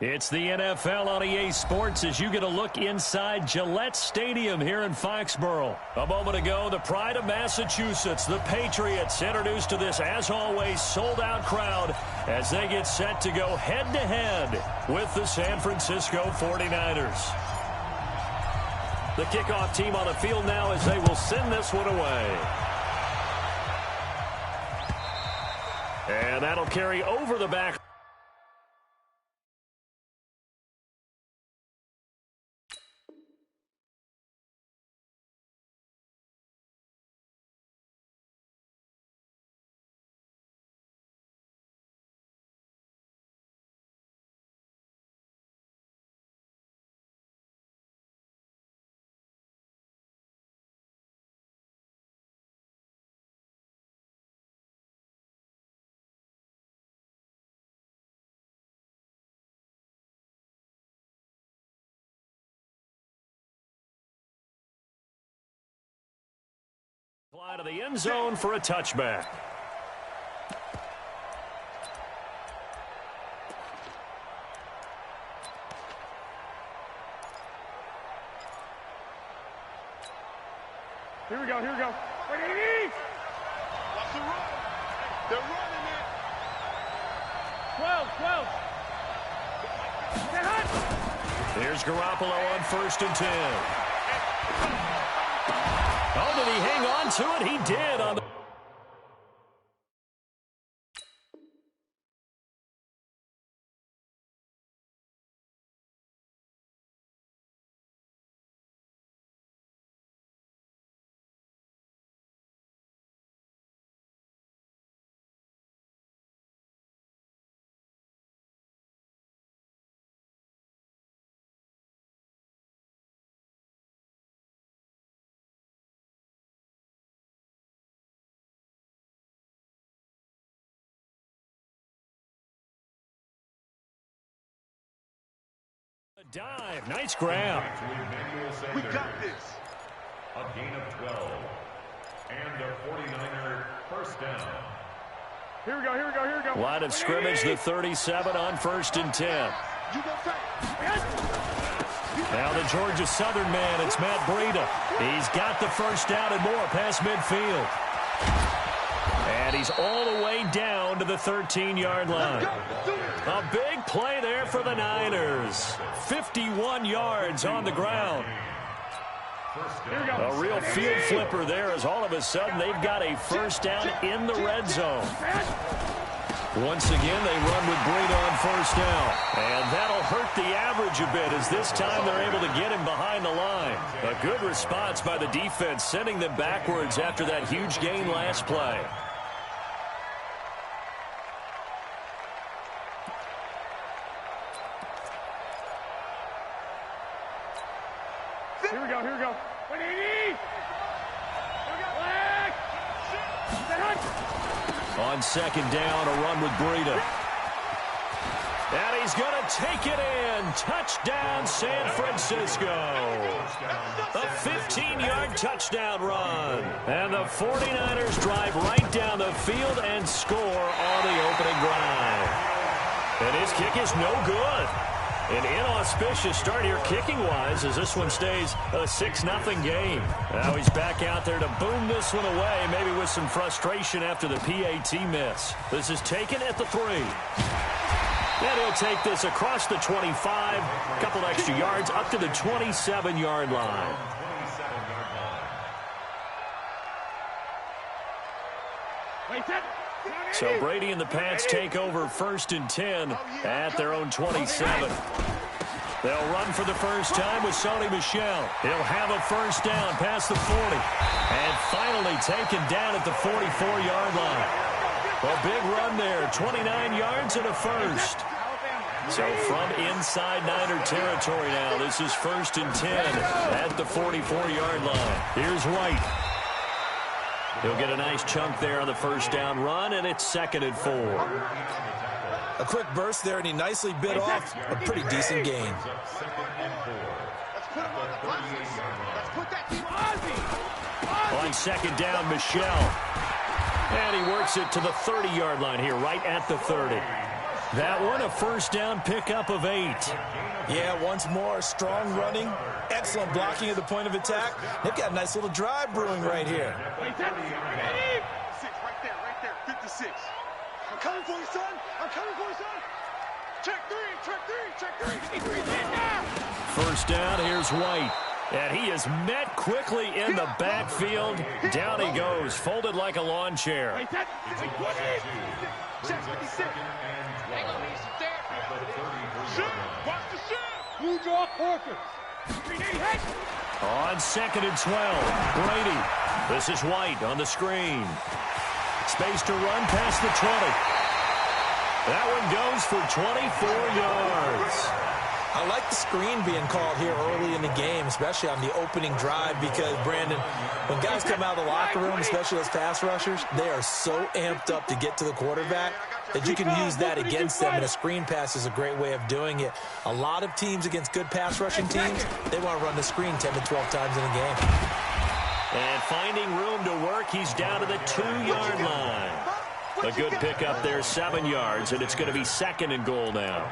It's the NFL on EA Sports as you get a look inside Gillette Stadium here in Foxborough. A moment ago, the pride of Massachusetts, the Patriots, introduced to this, as always, sold-out crowd as they get set to go head-to-head with the San Francisco 49ers. The kickoff team on the field now as they will send this one away. And that'll carry over the back. Fly to the end zone for a touchback. Here we go, here we go. Watch the run. They're running it. 12. Get hot. Here's Garoppolo on 1st and 10. Oh, did he hang on to it? He did on the... dive. Nice grab. We got this. A gain of 12. And a 49er first down. Here we go. Line of scrimmage, the 37 on 1st and 10. Now the Georgia Southern man, it's Matt Breida. He's got the first down and more past midfield. And he's all the way down to the 13-yard line. A big play there for the Niners. 51 yards on the ground. A real field flipper there as all of a sudden they've got a first down in the red zone. Once again, they run with Breida on 1st down. And that'll hurt the average a bit as this time they're able to get him behind the line. A good response by the defense, sending them backwards after that huge gain last play. Here we go. On 2nd down, a run with Breida. And he's going to take it in. Touchdown, San Francisco. A 15-yard touchdown run. And the 49ers drive right down the field and score on the opening drive. And his kick is no good. An inauspicious start here kicking-wise as this one stays a 6-0 game. Now he's back out there to boom this one away, maybe with some frustration after the PAT miss. This is taken at the 3. And he'll take this across the 25, a couple extra yards up to the 27-yard line. So Brady and the Pats take over 1st and 10 at their own 27. They'll run for the first time with Sony Michel. He'll have a first down past the 40. And finally taken down at the 44-yard line. A big run there, 29 yards and a first. So from inside Niner territory now, this is 1st and 10 at the 44-yard line. Here's White. He'll get a nice chunk there on the first down run, and it's 2nd and 4. A quick burst there, and he nicely bit off a pretty decent gain. On 2nd down, Michel. And he works it to the 30-yard line here, right at the 30. That one a first down pickup of 8. Yeah, once more, strong running, excellent blocking at the point of attack. They've got a nice little drive brewing right here. 6, right there, 56. I'm coming for you, son. I'm coming for you, son. Check 3. First down, here's White. And he is met quickly in the backfield. Down he goes, folded like a lawn chair. Check 56. Hang on, he's there. Watch the shot. Blue jaw focus. On 2nd and 12, Brady. This is White on the screen. Space to run past the 20. That one goes for 24 yards. I like the screen being called here early in the game, especially on the opening drive, because, Brandon, when guys come out of the locker room, especially those pass rushers, they are so amped up to get to the quarterback that you can use that against them, and a screen pass is a great way of doing it. A lot of teams against good pass rushing teams, they want to run the screen 10 to 12 times in a game. And finding room to work, he's down to the 2-yard line. A good pickup there, 7 yards, and it's going to be 2nd and goal now.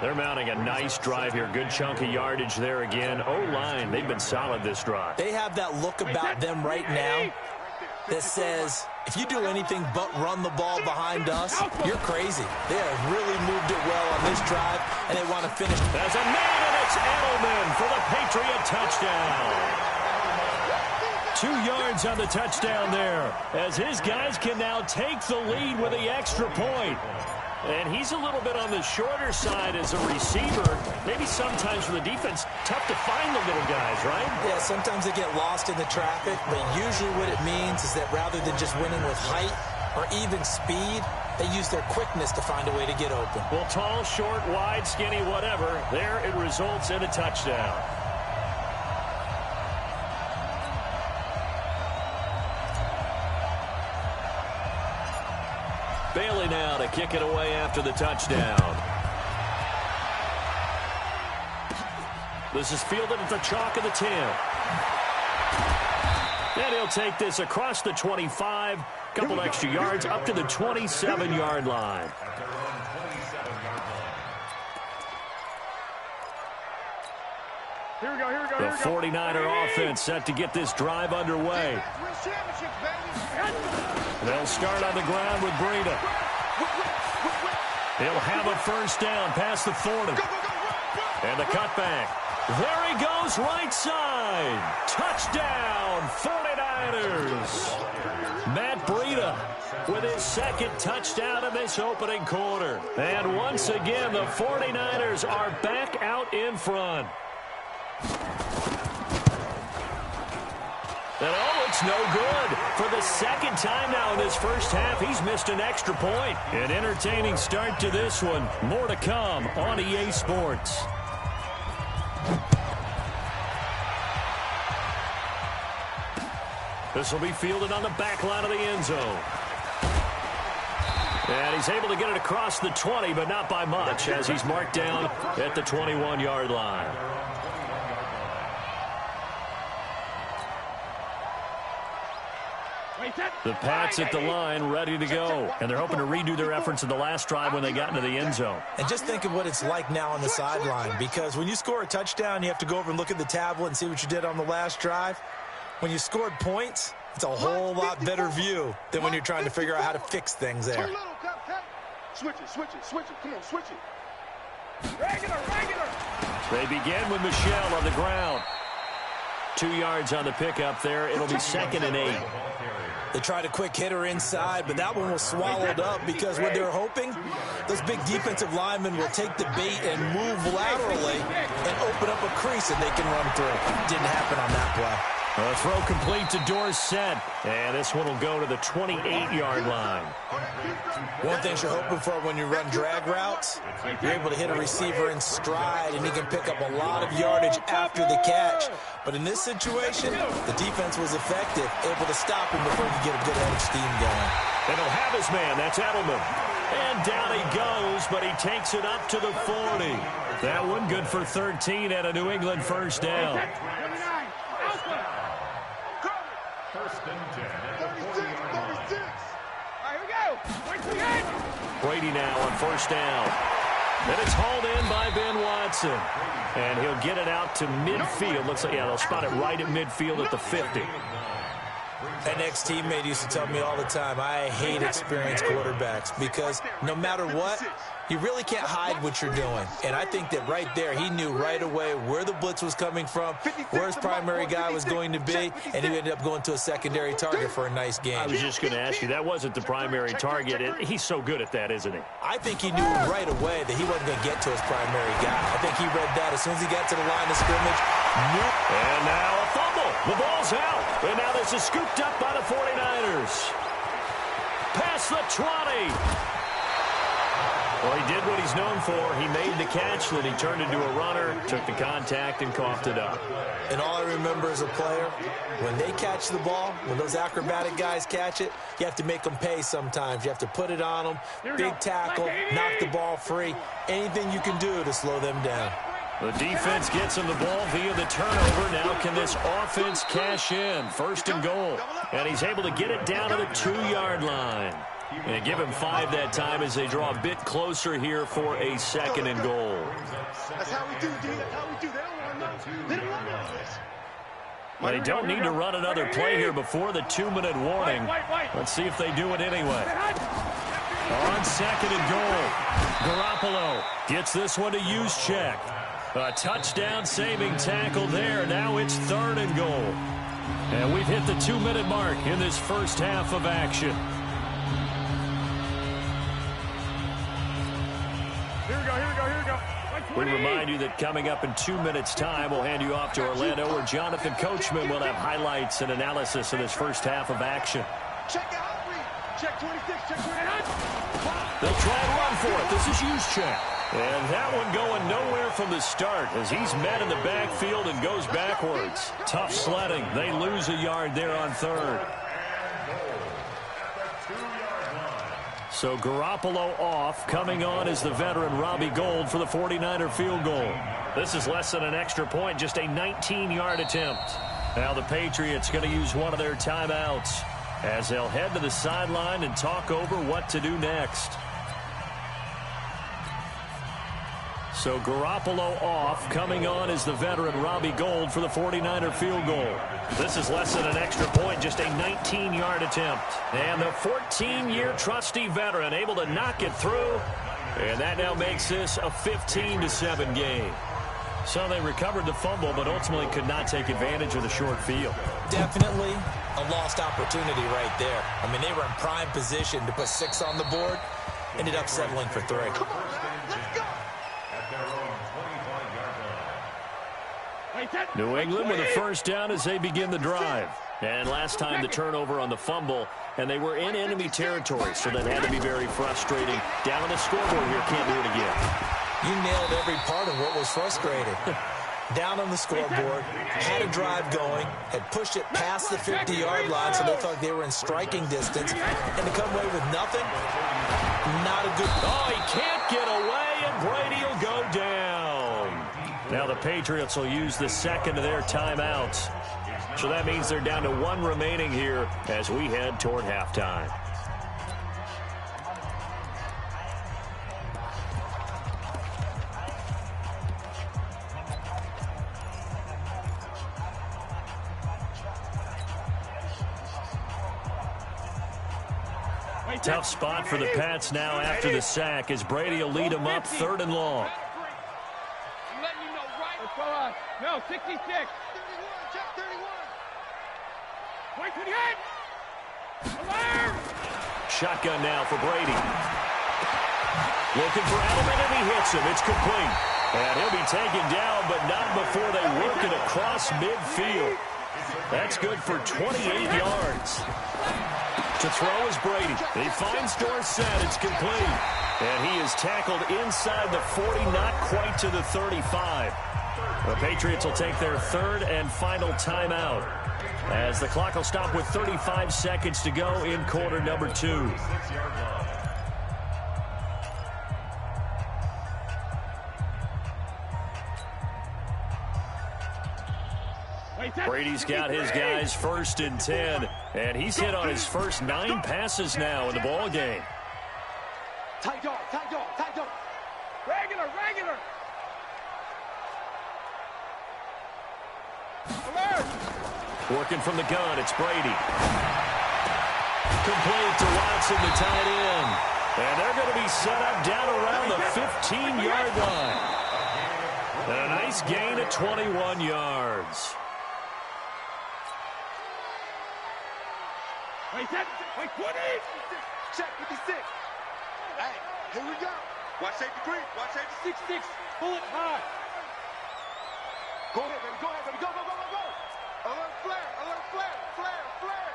They're mounting a nice drive here. Good chunk of yardage there again. O-line, they've been solid this drive. They have that look about them right now that says, if you do anything but run the ball behind us, you're crazy. They have really moved it well on this drive, and they want to finish. There's a man, and it's Edelman for the Patriot touchdown. 2 yards on the touchdown there, as his guys can now take the lead with the extra point. And he's a little bit on the shorter side as a receiver. Maybe sometimes for the defense, tough to find the little guys, right? Yeah, sometimes they get lost in the traffic, but usually what it means is that rather than just winning with height or even speed, they use their quickness to find a way to get open. Well, tall, short, wide, skinny, whatever, there it results in a touchdown. Bailey now to kick it away after the touchdown. This is fielded at the chalk of the 10. And he'll take this across the 25. Couple extra yards up to the 27-yard line. Here we go. The 49er offense set to get this drive underway. They'll start on the ground with Breida. He'll have a first down past the 40. And the cutback. There he goes, right side. Touchdown, 49ers. Matt Breida with his 2nd touchdown in this opening quarter. And once again, the 49ers are back out in front. And oh, it's no good. For the 2nd time now in this first half, he's missed an extra point. An entertaining start to this one. More to come on EA Sports. This will be fielded on the back line of the end zone. And he's able to get it across the 20, but not by much, as he's marked down at the 21-yard line. The Pats at the line, ready to go. And they're hoping to redo their efforts in the last drive when they got into the end zone. And just think of what it's like now on the sideline, because when you score a touchdown, you have to go over and look at the tablet and see what you did on the last drive. When you scored points, it's a whole lot better view than when you're trying to figure out how to fix things there. Switch it. Come on, switch it. Regular. They begin with Michelle on the ground. 2 yards on the pickup there. It'll be 2nd and 8. They tried a quick hitter inside, but that one was swallowed up because what they're hoping, those big defensive linemen will take the bait and move laterally and open up a crease that they can run through. Didn't happen on that play. A throw complete to Dorsett. And this one will go to the 28-yard line. One thing you're hoping for when you run drag routes, you're able to hit a receiver in stride, and he can pick up a lot of yardage after the catch. But in this situation, the defense was effective, able to stop him before he could get a good head of steam going. And he'll have his man. That's Edelman. And down he goes, but he takes it up to the 40. That one good for 13 and a New England first down. First and 10 at the 40-yard line. 36. All right, here we go. Brady now on first down. And it's hauled in by Ben Watson. And he'll get it out to midfield. Looks like, yeah, they'll spot it right at midfield at the 50. An ex-teammate used to tell me all the time, I hate experienced quarterbacks because no matter what, you really can't hide what you're doing. And I think that right there, he knew right away where the blitz was coming from, where his primary guy was going to be, and he ended up going to a secondary target for a nice game. I was just going to ask you, that wasn't the primary target. He's so good at that, isn't he? I think he knew right away that he wasn't going to get to his primary guy. I think he read that as soon as he got to the line of scrimmage. And now a fumble. The ball's out. And now this is scooped up by the 49ers. Past the 20. Well, he did what he's known for. He made the catch, then he turned into a runner, took the contact, and coughed it up. And all I remember as a player, when they catch the ball, when those acrobatic guys catch it, you have to make them pay sometimes. You have to put it on them, big tackle, knock the ball free, anything you can do to slow them down. The defense gets him the ball via the turnover. Now can this offense cash in? First and goal. And he's able to get it down to the 2-yard line. And give him 5 that time as they draw a bit closer here for a second and goal. That's how we do, D. That's how we do. They don't run this. Well, they don't need to run another play here before the 2-minute warning. Let's see if they do it anyway. On second and goal, Garoppolo gets this one to Juszczyk. A touchdown-saving tackle there. Now it's 3rd and goal. And we've hit the 2-minute mark in this first half of action. We remind you that coming up in 2 minutes' time, we'll hand you off to Orlando, where Jonathan Coachman will have highlights and analysis of this first half of action. Check out, check 26, check 29. They'll try and run for it. This is Juszczyk. And that one going nowhere from the start as he's met in the backfield and goes backwards. Tough sledding. They lose a yard there on 3rd. So Garoppolo off. Coming on is the veteran Robbie Gould for the 49er field goal. This is less than an extra point, just a 19-yard attempt. Now the Patriots going to use one of their timeouts as they'll head to the sideline and talk over what to do next. So Garoppolo off. Coming on is the veteran Robbie Gould for the 49er field goal. This is less than an extra point, just a 19-yard attempt. And the 14-year trusty veteran able to knock it through. And that now makes this a 15-7 game. So they recovered the fumble, but ultimately could not take advantage of the short field. Definitely a lost opportunity right there. I mean, they were in prime position to put 6 on the board. Ended up settling for 3. Come on, man. Let's go. New England with a first down as they begin the drive. And last time the turnover on the fumble, and they were in enemy territory, so that had to be very frustrating. Down on the scoreboard here, can't do it again. You nailed every part of what was frustrating. Down on the scoreboard, had a drive going, had pushed it past the 50-yard line, so they thought they were in striking distance, and to come away with nothing, not a good... Oh, he can't get away, and Brady will go down. Now the Patriots will use the second of their timeouts. So that means they're down to 1 remaining here as we head toward halftime. Tough spot for the Pats now after the sack as Brady will lead them up 3rd and long. No, 66. 31, check 31. Wait, 28. Alarm! Shotgun now for Brady. Looking for Edelman, and he hits him. It's complete. And he'll be taken down, but not before they work it across midfield. That's good for 28 yards. To throw is Brady. He finds Dorsett. It's complete. And he is tackled inside the 40, not quite to the 35. The Patriots will take their 3rd and final timeout as the clock will stop with 35 seconds to go in quarter number 2. Brady's got his guys 1st and 10, and he's hit on his first 9 passes now in the ball game. Tight dog, tight dog, tight dog. Regular, regular. Alert. Working from the gun, it's Brady. Complete to Watson, the tight end. And they're going to be set up down around the 15-yard line. And a nice gain of 21 yards. Wait, 20. Check 56. Hey, here we go. Watch safety green. Watch safety 66. Pull it high. Go ahead, baby. Go ahead, baby. Go, go, go, go, go. Alert flare. Alert flare. Flare, flare.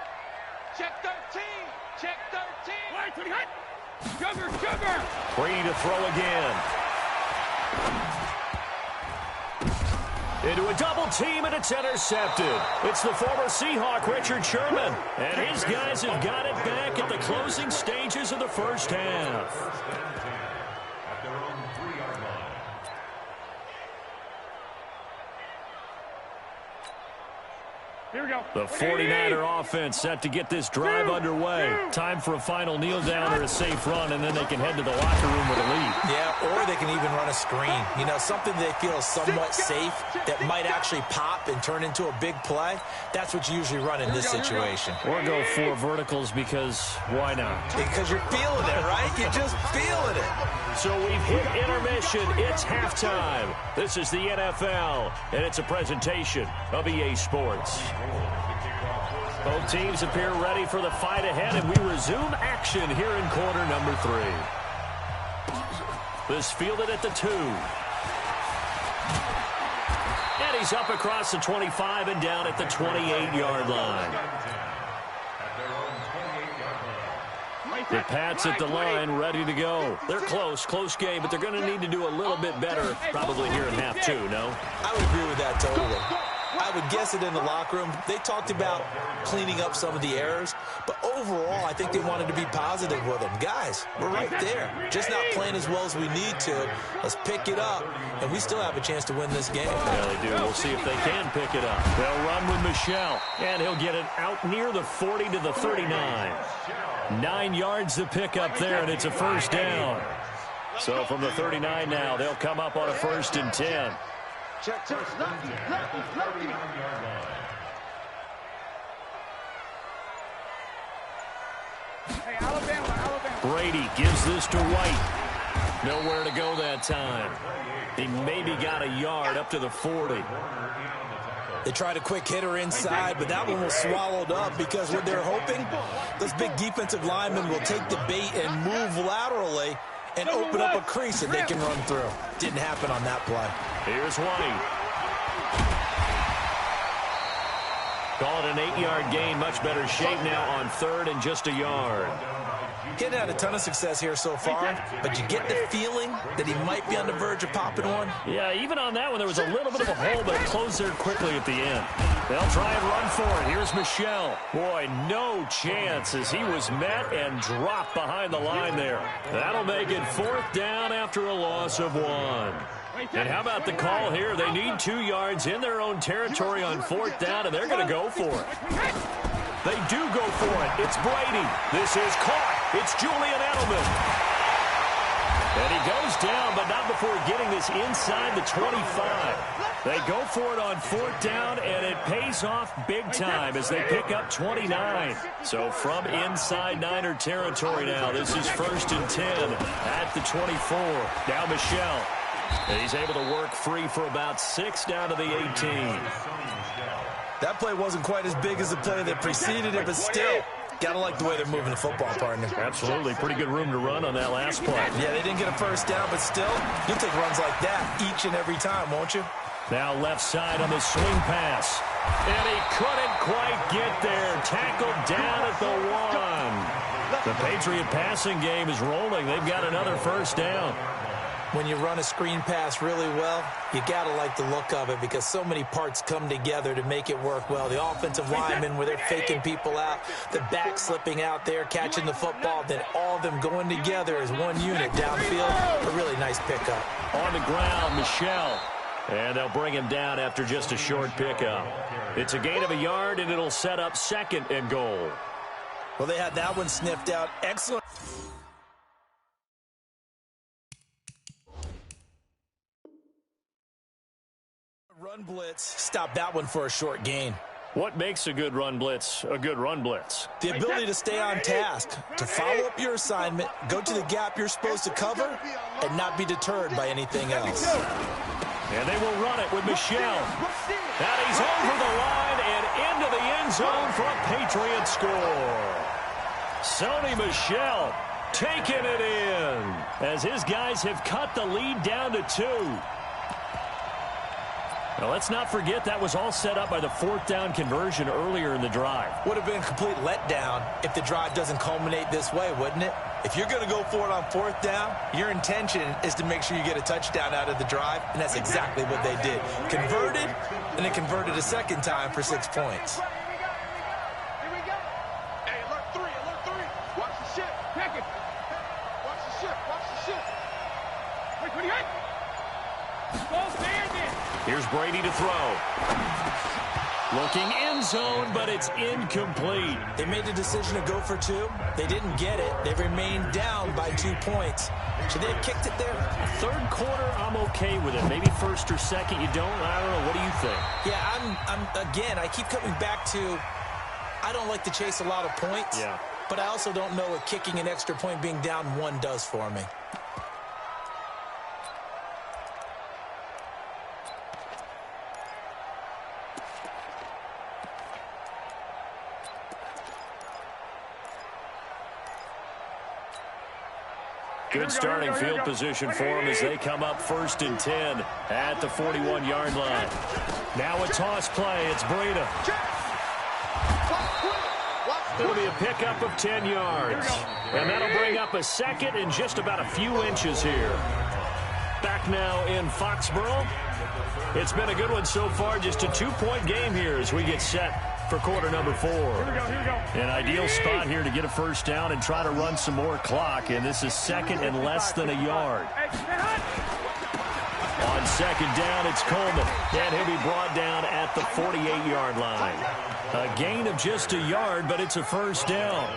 Check 13. Check 13. Wait, 20 hot. Sugar, sugar. Brady to throw again. Into a double team, and it's intercepted. It's the former Seahawk, Richard Sherman. And his guys have got it back at the closing stages of the first half. At their own 3-yard line. Here we go. The 49er offense set to get this drive underway. Time for a final kneel down or a safe run, and then they can head to the locker room with a lead. Yeah, or they can even run a screen. You know, something they feel is somewhat safe that might actually pop and turn into a big play. That's what you usually run in this situation. Or go 4 verticals because why not? Because you're feeling it, right? You're just feeling it. So we've hit intermission. It's halftime. This is the NFL, and it's a presentation of EA Sports. Both teams appear ready for the fight ahead, and we resume action here in quarter number 3. This fielded at the 2. And he's up across the 25 and down at the 28-yard line. The Pats at the line, ready to go. They're close game, but they're going to need to do a little bit better probably here in half 2, no? I would agree with that totally. I would guess it in the locker room. They talked about cleaning up some of the errors, but overall, I think they wanted to be positive with them. Guys, we're right there. Just not playing as well as we need to. Let's pick it up, and we still have a chance to win this game. Yeah, they do. We'll see if they can pick it up. They'll run with Michelle, and he'll get it out near the 40 to the 39. 9 yards to pick up there, and it's a first down. So from the 39 now, they'll come up on a 1st and 10. Check, check. Lucky, lucky, lucky. Hey, Alabama. Brady gives this to White. Nowhere to go that time. He maybe got a yard up to the 40. They tried a quick hitter inside, but that one was swallowed up because what they're hoping, those big defensive linemen will take the bait and move laterally and open up a crease that they can run through. Didn't happen on that play. Here's White. Call it an 8-yard gain. Much better shape now on 3rd and just a yard. Getting had a ton of success here so far, but you get the feeling that he might be on the verge of popping one. Yeah, even on that one, there was a little bit of a hole, but it closed there quickly at the end. They'll try and run for it. Here's Michelle. Boy, no chance as he was met and dropped behind the line there. That'll make it 4th down after a loss of 1. And how about the call here? They need 2 yards in their own territory on 4th down, and they're going to go for it. They do go for it. It's Brady. This is caught. It's Julian Edelman. And he goes down, but not before getting this inside the 25. They go for it on 4th down, and it pays off big time as they pick up 29. So from inside Niner territory now, this is 1st and 10 at the 24. Now Michelle. And he's able to work free for about 6 down to the 18. That play wasn't quite as big as the play that preceded it, but still, gotta like the way they're moving the football, partner. Absolutely. Pretty good room to run on that last play. Yeah, they didn't get a 1st down, but still, you'll take runs like that each and every time, won't you? Now left side on the swing pass. And he couldn't quite get there. Tackled down at the 1. The Patriot passing game is rolling. They've got another 1st down. When you run a screen pass really well, you got to like the look of it because so many parts come together to make it work well. The offensive linemen where they're faking people out, the back slipping out there, catching the football, then all of them going together as one unit downfield. A really nice pickup. On the ground, Michelle. And they'll bring him down after just a short pickup. It's a gain of a yard, and it'll set up 2nd and goal. Well, they had that one sniffed out. Excellent. run blitz stopped that one for a short gain. What makes a good run blitz a good run blitz? The ability to stay on task, to follow up your assignment, go to the gap you're supposed to cover, and not be deterred by anything else. And they will run it with Michel. And he's over the line and into the end zone for a Patriot score. Sony Michel taking it in as his guys have cut the lead down to 2. Now, let's not forget that was all set up by the 4th down conversion earlier in the drive. Would have been a complete letdown if the drive doesn't culminate this way, wouldn't it? If you're going to go for it on 4th down, your intention is to make sure you get a touchdown out of the drive, and that's exactly what they did. Converted, and then converted a second time for 6 points. Here we go. Hey, alert 3, alert 3. Watch the ship. Check it. Watch the ship, watch the ship. Wait, what do you got? Ball standing. Here's Brady to throw. Looking end zone, but it's incomplete. They made the decision to go for 2. They didn't get it. They remained down by 2 points. Should they have kicked it there? 3rd quarter, I'm okay with it. Maybe 1st or 2nd, you don't. I don't know. What do you think? Yeah, again, I keep coming back to I don't like to chase a lot of points. Yeah. But I also don't know what kicking an extra point being down 1 does for me. Good starting field position for them as they come up 1st and 10 at the 41-yard line. Now a toss play. It's Breida. It'll be a pickup of 10 yards. And that'll bring up a 2nd and just about a few inches here. Back now in Foxborough. It's been a good one so far. Just a 2-point game here as we get set for quarter number 4. Here we go. An ideal spot here to get a 1st down and try to run some more clock. And this is 2nd and less than a yard. On 2nd down, it's Coleman. And he'll be brought down at the 48-yard line. A gain of just a yard, but it's a 1st down.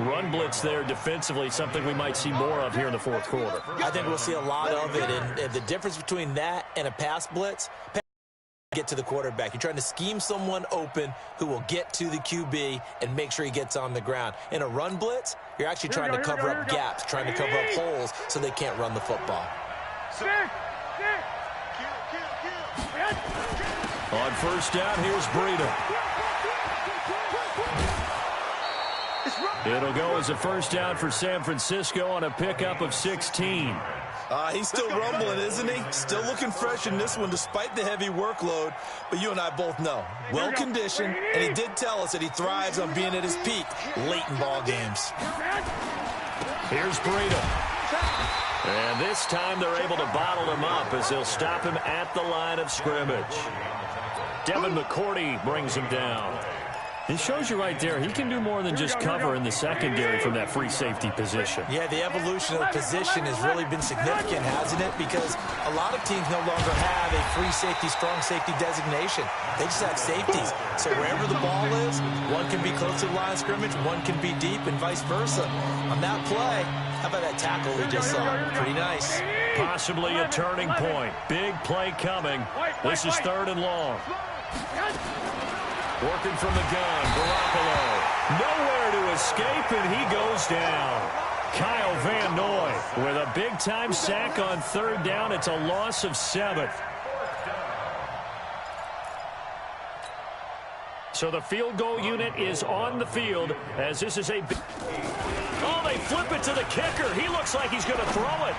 Run blitz there defensively, something we might see more of here in the 4th quarter. I think we'll see a lot of it. And the difference between that and a pass blitz, get to the quarterback. You're trying to scheme someone open who will get to the QB and make sure he gets on the ground. In a run blitz, you're actually trying to cover up gaps, trying to cover up holes so they can't run the football. On 1st down, here's Breida. It'll go as a 1st down for San Francisco on a pickup of 16. He's still rumbling, isn't he? Still looking fresh in this one despite the heavy workload. But you and I both know, well-conditioned, and he did tell us that he thrives on being at his peak late in ball games. Here's Breida. And this time they're able to bottle him up as they'll stop him at the line of scrimmage. Devin McCourty brings him down. It shows you right there, he can do more than just cover in the secondary from that free safety position. Yeah, the evolution of the position has really been significant, hasn't it? Because a lot of teams no longer have a free safety, strong safety designation. They just have safeties. So wherever the ball is, one can be close to the line of scrimmage, one can be deep, and vice versa. On that play, how about that tackle we just saw? Pretty nice. Possibly a turning point. Big play coming. This is 3rd and long. Working from the gun, Garoppolo. Nowhere to escape, and he goes down. Kyle Van Noy with a big-time sack on 3rd down. It's a loss of 7. So the field goal unit is on the field as this is a big... Oh, they flip it to the kicker. He looks like he's going to throw it.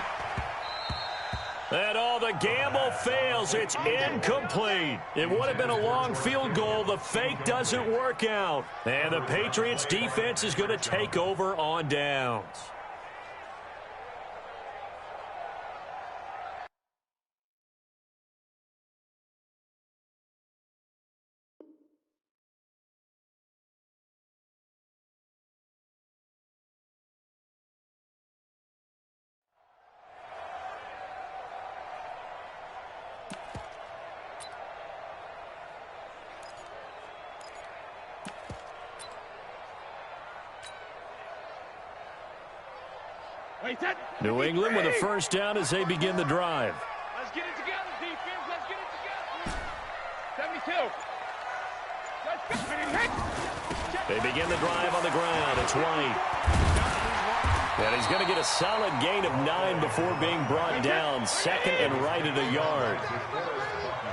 And the gamble fails. It's incomplete. It would have been a long field goal. The fake doesn't work out. And the Patriots defense is going to take over on downs. New England with a 1st down as they begin the drive. Let's get it together, defense. Let's get it together. 72. They begin the drive on the ground. It's White. And he's going to get a solid gain of 9 before being brought down. Second and right at a yard.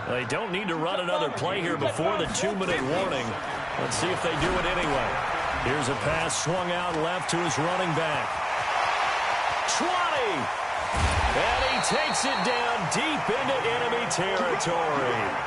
They don't need to run another play here before the 2-minute warning. Let's see if they do it anyway. Here's a pass swung out left to his running back. 20! And he takes it down deep into enemy territory.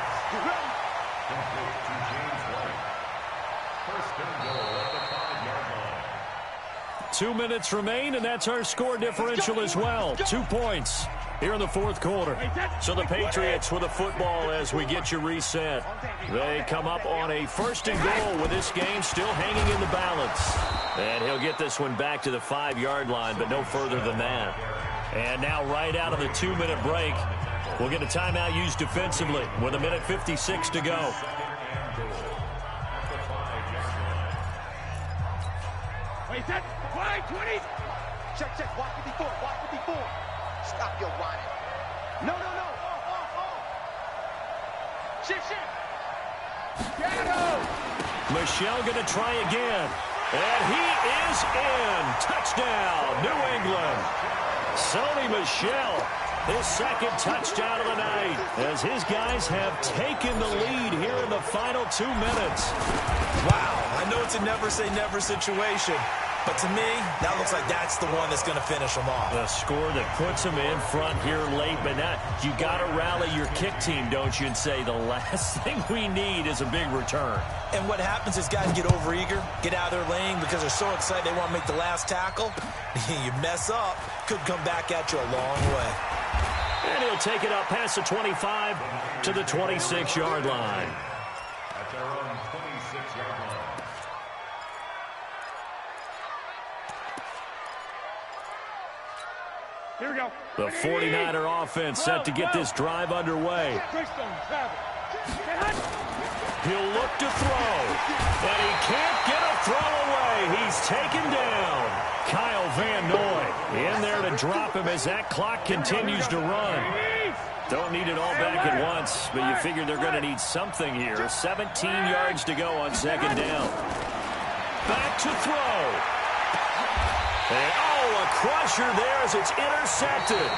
2 minutes remain, and that's our score differential as well. 2 points here in the fourth quarter. So the Patriots with a football as we get you reset. They come up on a 1st and goal with this game still hanging in the balance. And he'll get this one back to the 5-yard line, but no further than that. And now right out of the 2-minute break, we'll get a timeout used defensively with 1:56 to go. Wait, set. Wide, 20. Check, check. Watch 54. Watch 54. Stop your whining. No. Shift. Michel going to try again. And he is in. Touchdown, New England. Sony Michel, his second touchdown of the night, as his guys have taken the lead here in the final 2 minutes. Wow, I know it's a never-say-never situation, but to me, that looks like that's the one that's going to finish them off. The score that puts them in front here late, but now you got to rally your kick team, don't you, and say the last thing we need is a big return. And what happens is guys get overeager, get out of their lane because they're so excited they want to make the last tackle. You mess up, could come back at you a long way. And he'll take it up past the 25 to the 26-yard line. At their own 26-yard line. Here we go. The 49er offense set to get this drive underway. He'll look to throw, and he can't get a throw away. He's taken down. Kyle Van Noy in there to drop him as that clock continues to run. Don't need it all back at once, but you figure they're going to need something here. 17 yards to go on 2nd down. Back to throw. And, a crusher there as it's intercepted.